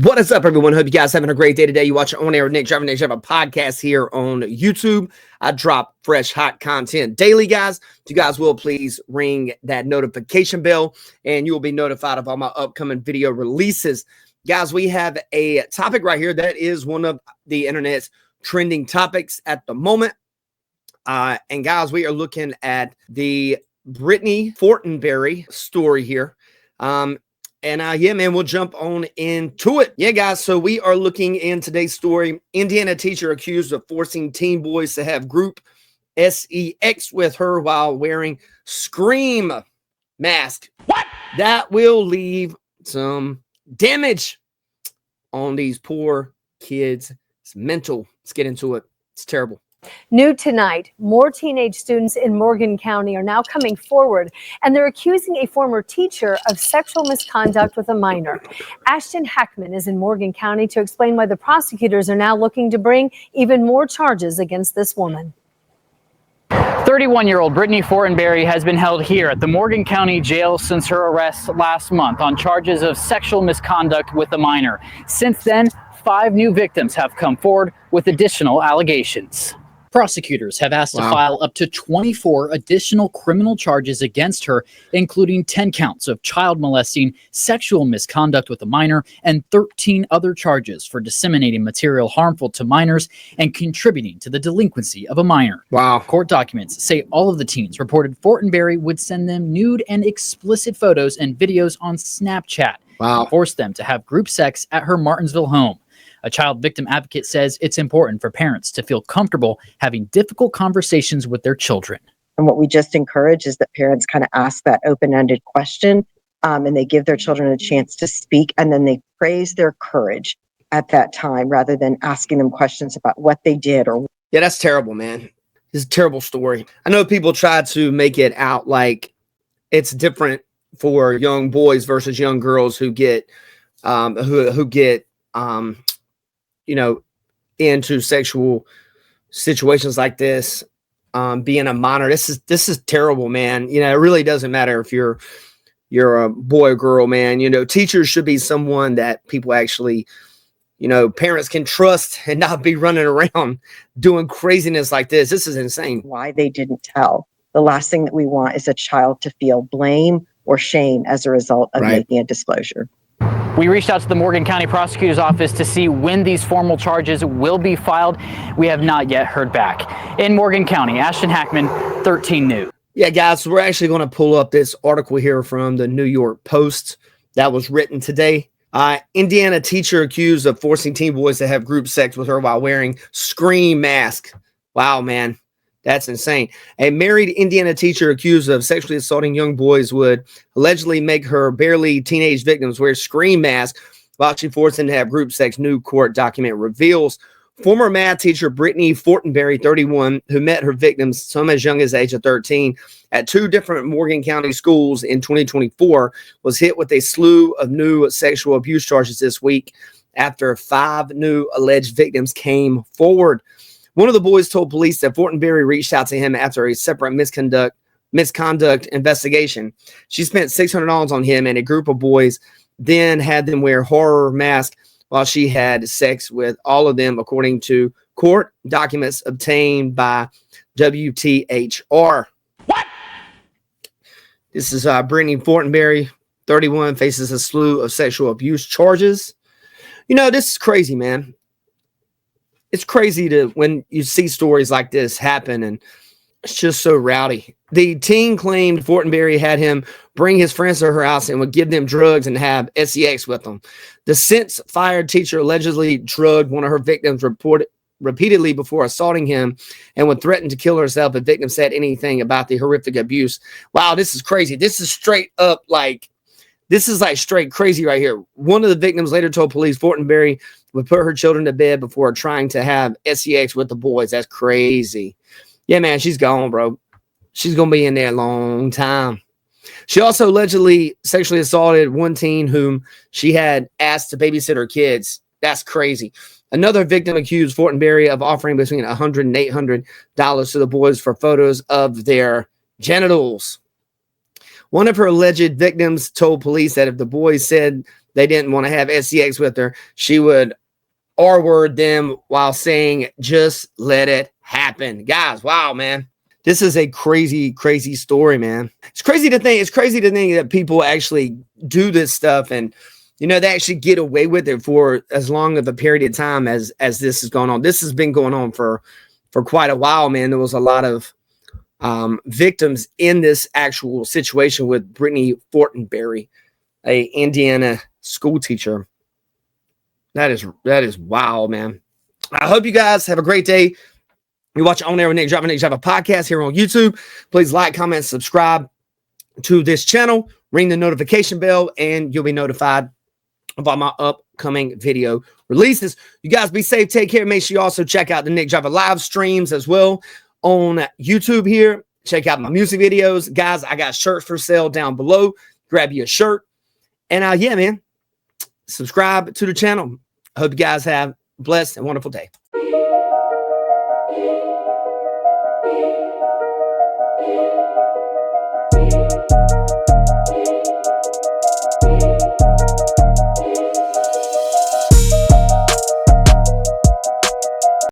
What is up, everyone? Hope you guys having a great day today. You watch On Air with Nick Driver. Nick Driver podcast here on YouTube. I drop fresh, hot content daily, guys. You guys will please ring that notification bell, and you will be notified of all my upcoming video releases. Guys, we have a topic right here that is one of the internet's trending topics at the moment. And guys, we are looking at the Brittany Fortinberry story here. Yeah, man, we'll jump on into it. Yeah, guys, so we are looking in today's story. Indiana teacher accused of forcing teen boys to have group sex with her while wearing scream mask. What? That will leave some damage on these poor kids. It's mental. Let's get into it. It's terrible. New tonight, more teenage students in Morgan County are now coming forward, and they're accusing a former teacher of sexual misconduct with a minor. Ashton Hackman is in Morgan County to explain why the prosecutors are now looking to bring even more charges against this woman. 31-year-old Brittany Fortinberry has been held here at the Morgan County Jail since her arrest last month on charges of sexual misconduct with a minor. Since then, 5 new victims have come forward with additional allegations. Prosecutors have asked to file up to 24 additional criminal charges against her, including 10 counts of child molesting, sexual misconduct with a minor, and 13 other charges for disseminating material harmful to minors and contributing to the delinquency of a minor. Wow. Court documents say all of the teens reported Fortinberry would send them nude and explicit photos and videos on Snapchat. Wow. And force them to have group sex at her Martinsville home. A child victim advocate says it's important for parents to feel comfortable having difficult conversations with their children. And what we just encourage is that parents kind of ask that open-ended question, and they give their children a chance to speak, and then they praise their courage at that time rather than asking them questions about what they did. Yeah, that's terrible, man. This is a terrible story. I know people try to make it out like it's different for young boys versus young girls who get into sexual situations like this, being a minor. This is terrible, man. It really doesn't matter if you're a boy or girl, man. Teachers should be someone that people actually, parents can trust and not be running around doing craziness like this. This is insane. Why they didn't tell. The last thing that we want is a child to feel blame or shame as a result of making a disclosure. We reached out to the Morgan County Prosecutor's Office to see when these formal charges will be filed. We have not yet heard back. In Morgan County, Ashton Hackman, 13 News. Yeah, guys, so we're actually going to pull up this article here from the New York Post that was written today. Indiana teacher accused of forcing teen boys to have group sex with her while wearing scream mask. Wow, man. That's insane. A married Indiana teacher accused of sexually assaulting young boys would allegedly make her barely teenage victims wear scream masks while she forced them to have group sex, new court document reveals. Former math teacher Brittany Fortinberry, 31, who met her victims, some as young as the age of 13, at 2 different Morgan County schools in 2024, was hit with a slew of new sexual abuse charges this week after 5 new alleged victims came forward. One of the boys told police that Fortinberry reached out to him after a separate misconduct investigation. She spent $600 on him and a group of boys, then had them wear horror masks while she had sex with all of them, according to court documents obtained by WTHR. What? This is Brittany Fortinberry, 31, faces a slew of sexual abuse charges. This is crazy, man. It's crazy when you see stories like this happen, and it's just so rowdy. The teen claimed Fortinberry had him bring his friends to her house and would give them drugs and have sex with them. The since fired teacher allegedly drugged one of her victims repeatedly before assaulting him and would threaten to kill herself if victim said anything about the horrific abuse. Wow, this is crazy. This is straight up this is straight crazy right here. One of the victims later told police Fortinberry would put her children to bed before trying to have sex with the boys. That's crazy. Yeah, man, she's gone, bro. She's going to be in there a long time. She also allegedly sexually assaulted one teen whom she had asked to babysit her kids. That's crazy. Another victim accused Fortinberry of offering between $100 and $800 to the boys for photos of their genitals. One of her alleged victims told police that if the boys said they didn't want to have sex with her, she would R-word them while saying, just let it happen. Guys, wow, man. This is a crazy, crazy story, man. It's crazy to think that people actually do this stuff and, you know, they actually get away with it for as long of a period of time as this is going on. This has been going on for quite a while, man. There was a lot of victims in this actual situation with Brittany Fortinberry, a Indiana school teacher. That is wow, man. I hope you guys have a great day. You watch On Air with Nick Driver. Nick Driver podcast here on YouTube. Please like, comment, subscribe to this channel. Ring the notification bell, and you'll be notified about my upcoming video releases. You guys be safe. Take care. Make sure you also check out the Nick Driver live streams as well on YouTube here. Check out my music videos. Guys, I got shirts for sale down below. Grab you a shirt. And yeah, man, subscribe to the channel. I hope you guys have a blessed and wonderful day.